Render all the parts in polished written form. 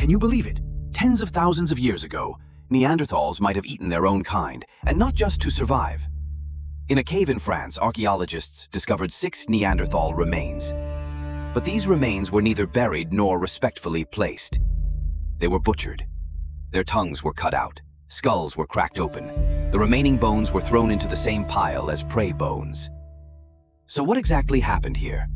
Can you believe it? Tens of thousands of years ago, Neanderthals might have eaten their own kind, and not just to survive. In a cave in France, archaeologists discovered 6 Neanderthal remains. But these remains were neither buried nor respectfully placed. They were butchered. Their tongues were cut out, skulls were cracked open. The remaining bones were thrown into the same pile as prey bones. So what exactly happened here?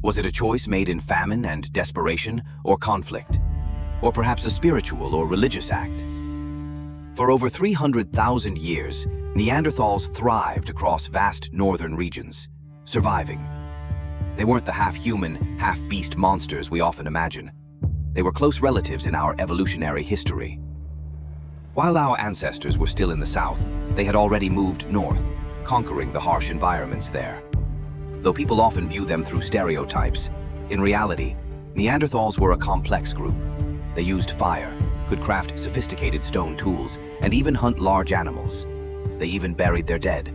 Was it a choice made in famine and desperation, or conflict? Or perhaps a spiritual or religious act? For over 300,000 years, Neanderthals thrived across vast northern regions, surviving. They weren't the half-human, half-beast monsters we often imagine. They were close relatives in our evolutionary history. While our ancestors were still in the south, they had already moved north, conquering the harsh environments there. Though people often view them through stereotypes, in reality, Neanderthals were a complex group. They used fire, could craft sophisticated stone tools, and even hunt large animals. They even buried their dead.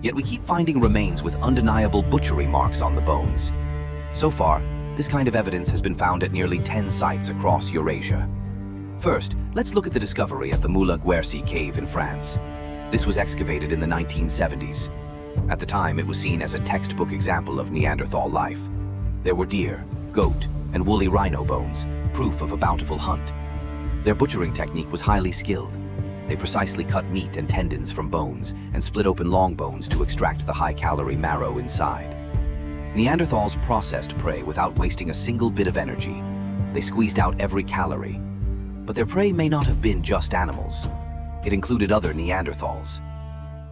Yet we keep finding remains with undeniable butchery marks on the bones. So far, this kind of evidence has been found at nearly 10 sites across Eurasia. First, let's look at the discovery at the Moula-Guercy cave in France. This was excavated in the 1970s. At the time, it was seen as a textbook example of Neanderthal life. There were deer, goat, and woolly rhino bones, proof of a bountiful hunt. Their butchering technique was highly skilled. They precisely cut meat and tendons from bones and split open long bones to extract the high-calorie marrow inside. Neanderthals processed prey without wasting a single bit of energy. They squeezed out every calorie. But their prey may not have been just animals. It included other Neanderthals.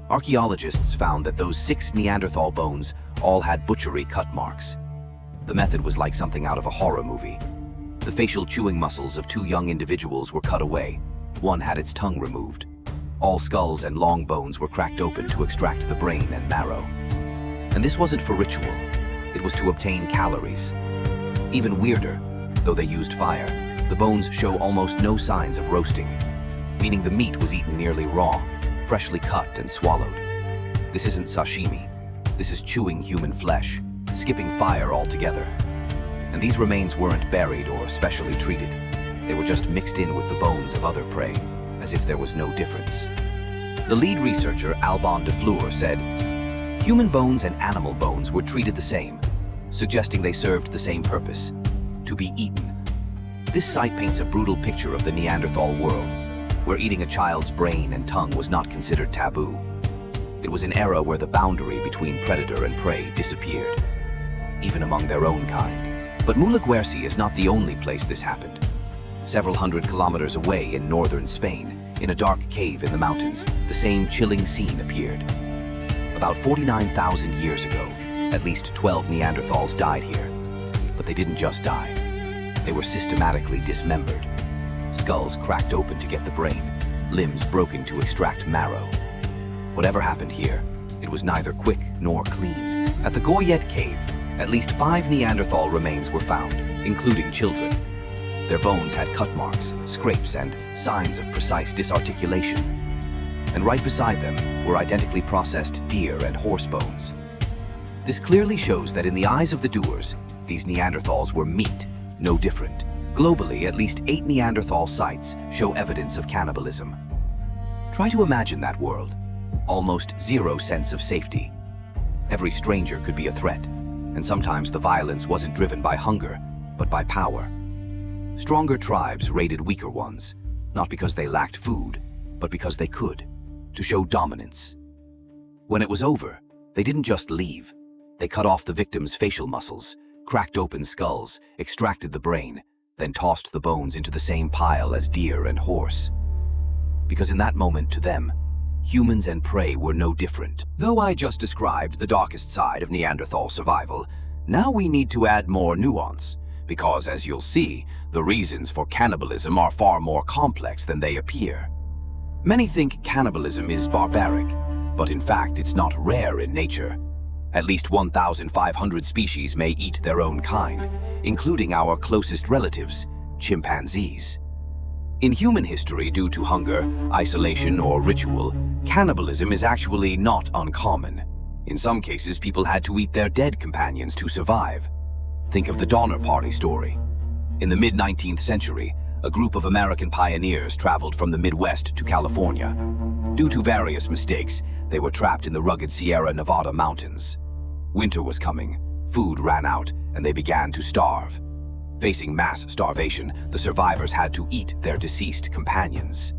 Archaeologists found that those 6 Neanderthal bones all had butchery cut marks. The method was like something out of a horror movie. The facial chewing muscles of 2 young individuals were cut away. One had its tongue removed. All skulls and long bones were cracked open to extract the brain and marrow. And this wasn't for ritual. It was to obtain calories. Even weirder, though they used fire, the bones show almost no signs of roasting, meaning the meat was eaten nearly raw, freshly cut and swallowed. This isn't sashimi. This is chewing human flesh, skipping fire altogether. And these remains weren't buried or specially treated. They were just mixed in with the bones of other prey, as if there was no difference. The lead researcher, Alban de Fleur, said, "Human bones and animal bones were treated the same, suggesting they served the same purpose, to be eaten." This site paints a brutal picture of the Neanderthal world, where eating a child's brain and tongue was not considered taboo. It was an era where the boundary between predator and prey disappeared, even among their own kind. But Moula-Guercy is not the only place this happened. Several hundred kilometers away in northern Spain, in a dark cave in the mountains, the same chilling scene appeared. About 49,000 years ago, at least 12 Neanderthals died here. But they didn't just die. They were systematically dismembered. Skulls cracked open to get the brain, limbs broken to extract marrow. Whatever happened here, it was neither quick nor clean. At the Goyet cave, at least 5 Neanderthal remains were found, including children. Their bones had cut marks, scrapes, and signs of precise disarticulation. And right beside them were identically processed deer and horse bones. This clearly shows that in the eyes of the doers, these Neanderthals were meat, no different. Globally, at least 8 Neanderthal sites show evidence of cannibalism. Try to imagine that world. Almost zero sense of safety. Every stranger could be a threat, and sometimes the violence wasn't driven by hunger, but by power. Stronger tribes raided weaker ones, not because they lacked food, but because they could, to show dominance. When it was over, they didn't just leave. They cut off the victim's facial muscles, cracked open skulls, extracted the brain, then tossed the bones into the same pile as deer and horse. Because in that moment, to them, humans and prey were no different. Though I just described the darkest side of Neanderthal survival, now we need to add more nuance, because as you'll see, the reasons for cannibalism are far more complex than they appear. Many think cannibalism is barbaric, but in fact it's not rare in nature. At least 1,500 species may eat their own kind, including our closest relatives, chimpanzees. In human history, due to hunger, isolation, or ritual, cannibalism is actually not uncommon. In some cases, people had to eat their dead companions to survive. Think of the Donner Party story. In the mid-19th century, a group of American pioneers traveled from the Midwest to California. Due to various mistakes, they were trapped in the rugged Sierra Nevada mountains. Winter was coming, food ran out, and they began to starve. Facing mass starvation, the survivors had to eat their deceased companions.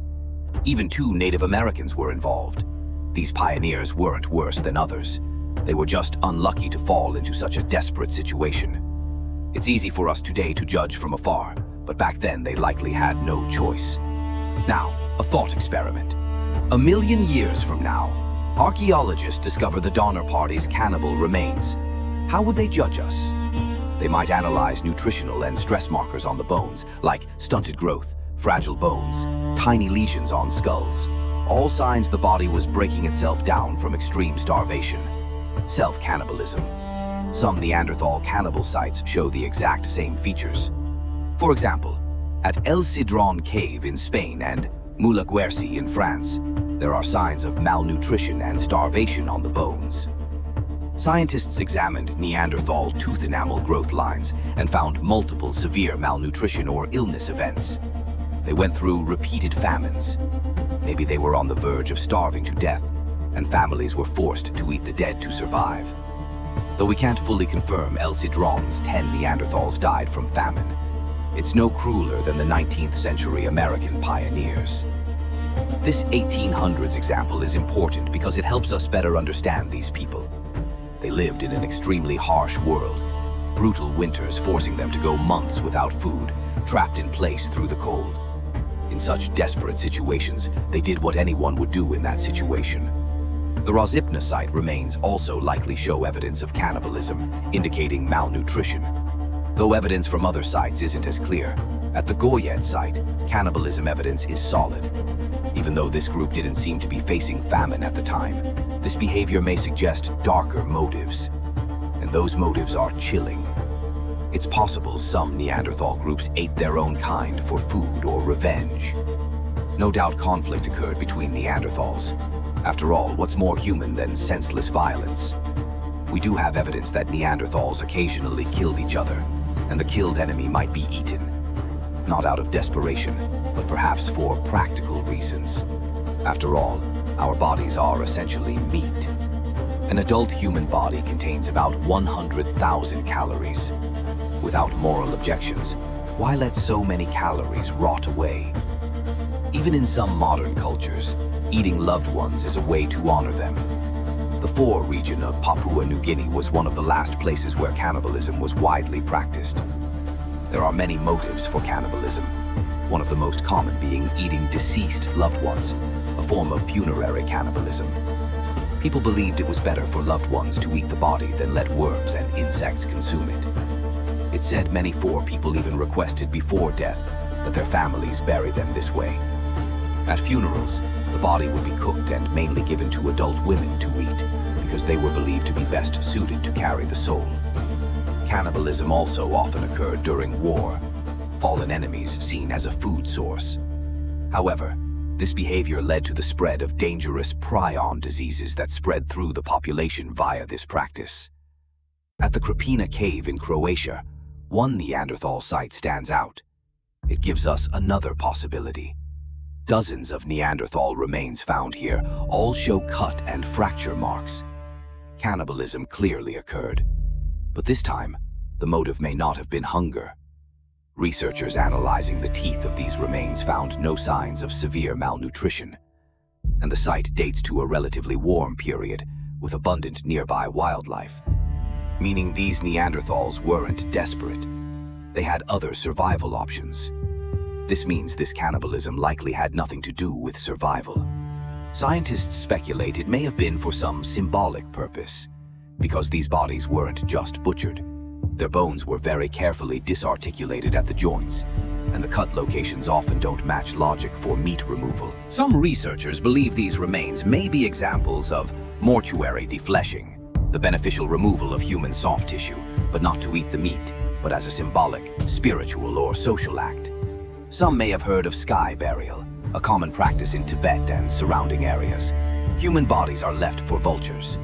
Even 2 Native Americans were involved. These pioneers weren't worse than others. They were just unlucky to fall into such a desperate situation. It's easy for us today to judge from afar, but back then they likely had no choice. Now, a thought experiment. 1,000,000 years from now, archaeologists discover the Donner Party's cannibal remains. How would they judge us? They might analyze nutritional and stress markers on the bones, like stunted growth, fragile bones, tiny lesions on skulls, all signs the body was breaking itself down from extreme starvation. Self-cannibalism. Some Neanderthal cannibal sites show the exact same features. For example, at El Sidrón cave in Spain and Moula-Guercy in France, there are signs of malnutrition and starvation on the bones. Scientists examined Neanderthal tooth enamel growth lines and found multiple severe malnutrition or illness events. They went through repeated famines. Maybe they were on the verge of starving to death, and families were forced to eat the dead to survive. Though we can't fully confirm El Sidrón's 10 Neanderthals died from famine, it's no crueler than the 19th century American pioneers. This 1800s example is important because it helps us better understand these people. They lived in an extremely harsh world, brutal winters forcing them to go months without food, trapped in place through the cold. In such desperate situations, they did what anyone would do in that situation. The Rozipna site remains also likely show evidence of cannibalism, indicating malnutrition. Though evidence from other sites isn't as clear, at the Goyet site, cannibalism evidence is solid. Even though this group didn't seem to be facing famine at the time, this behavior may suggest darker motives. And those motives are chilling. It's possible some Neanderthal groups ate their own kind for food or revenge. No doubt conflict occurred between Neanderthals. After all, what's more human than senseless violence? We do have evidence that Neanderthals occasionally killed each other, and the killed enemy might be eaten. Not out of desperation, but perhaps for practical reasons. After all, our bodies are essentially meat. An adult human body contains about 100,000 calories. Without moral objections, why let so many calories rot away? Even in some modern cultures, eating loved ones is a way to honor them. The Fore region of Papua New Guinea was one of the last places where cannibalism was widely practiced. There are many motives for cannibalism, one of the most common being eating deceased loved ones, a form of funerary cannibalism. People believed it was better for loved ones to eat the body than let worms and insects consume it. It's said many Fore people even requested before death that their families bury them this way. At funerals, the body would be cooked and mainly given to adult women to eat, because they were believed to be best suited to carry the soul. Cannibalism also often occurred during war, fallen enemies seen as a food source. However, this behavior led to the spread of dangerous prion diseases that spread through the population via this practice. At the Krapina cave in Croatia, one Neanderthal site stands out. It gives us another possibility. Dozens of Neanderthal remains found here all show cut and fracture marks. Cannibalism clearly occurred. But this time, the motive may not have been hunger. Researchers analyzing the teeth of these remains found no signs of severe malnutrition. And the site dates to a relatively warm period with abundant nearby wildlife. Meaning these Neanderthals weren't desperate. They had other survival options. This means this cannibalism likely had nothing to do with survival. Scientists speculate it may have been for some symbolic purpose, because these bodies weren't just butchered. Their bones were very carefully disarticulated at the joints, and the cut locations often don't match logic for meat removal. Some researchers believe these remains may be examples of mortuary defleshing, the beneficial removal of human soft tissue, but not to eat the meat, but as a symbolic, spiritual, or social act. Some may have heard of sky burial, a common practice in Tibet and surrounding areas. Human bodies are left for vultures,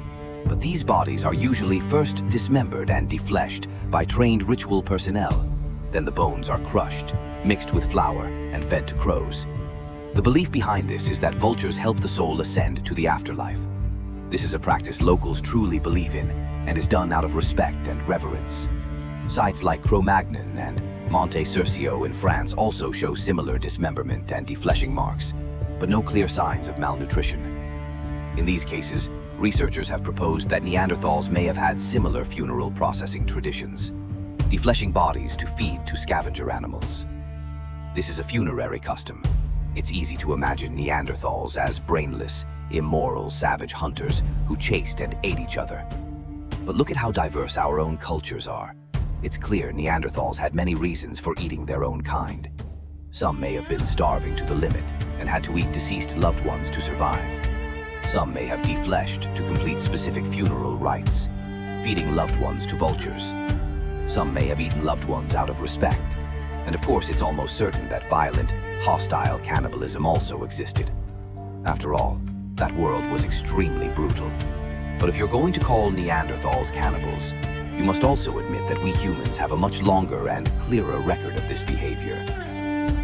but these bodies are usually first dismembered and defleshed by trained ritual personnel. Then the bones are crushed, mixed with flour, and fed to crows. The belief behind this is that vultures help the soul ascend to the afterlife. This is a practice locals truly believe in and is done out of respect and reverence. Sites like Cro-Magnon and Monte Circio in France also show similar dismemberment and defleshing marks, but no clear signs of malnutrition. In these cases, researchers have proposed that Neanderthals may have had similar funeral processing traditions, defleshing bodies to feed to scavenger animals. This is a funerary custom. It's easy to imagine Neanderthals as brainless, immoral, savage hunters who chased and ate each other. But look at how diverse our own cultures are. It's clear Neanderthals had many reasons for eating their own kind. Some may have been starving to the limit and had to eat deceased loved ones to survive. Some may have defleshed to complete specific funeral rites, feeding loved ones to vultures. Some may have eaten loved ones out of respect. And of course, it's almost certain that violent, hostile cannibalism also existed. After all, that world was extremely brutal. But if you're going to call Neanderthals cannibals, you must also admit that we humans have a much longer and clearer record of this behavior.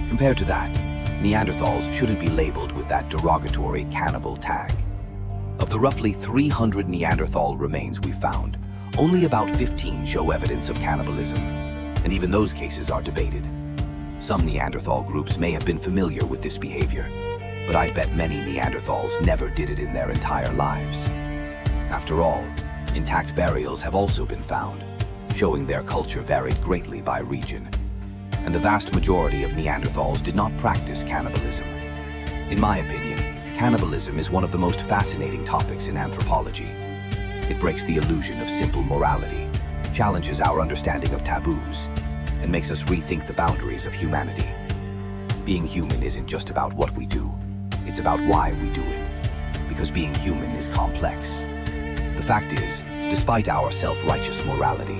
Compared to that, Neanderthals shouldn't be labeled with that derogatory cannibal tag. Of the roughly 300 Neanderthal remains we found, only about 15 show evidence of cannibalism, and even those cases are debated. Some Neanderthal groups may have been familiar with this behavior, but I'd bet many Neanderthals never did it in their entire lives. After all, intact burials have also been found, showing their culture varied greatly by region. And the vast majority of Neanderthals did not practice cannibalism. In my opinion, cannibalism is one of the most fascinating topics in anthropology. It breaks the illusion of simple morality, challenges our understanding of taboos, and makes us rethink the boundaries of humanity. Being human isn't just about what we do, it's about why we do it, because being human is complex. The fact is, despite our self-righteous morality,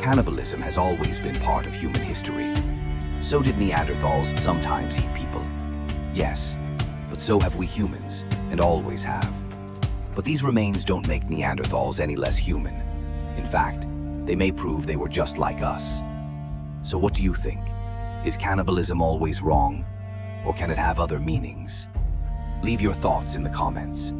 cannibalism has always been part of human history. So did Neanderthals sometimes eat people? Yes, but so have we humans, and always have. But these remains don't make Neanderthals any less human. In fact, they may prove they were just like us. So what do you think? Is cannibalism always wrong? Or can it have other meanings? Leave your thoughts in the comments.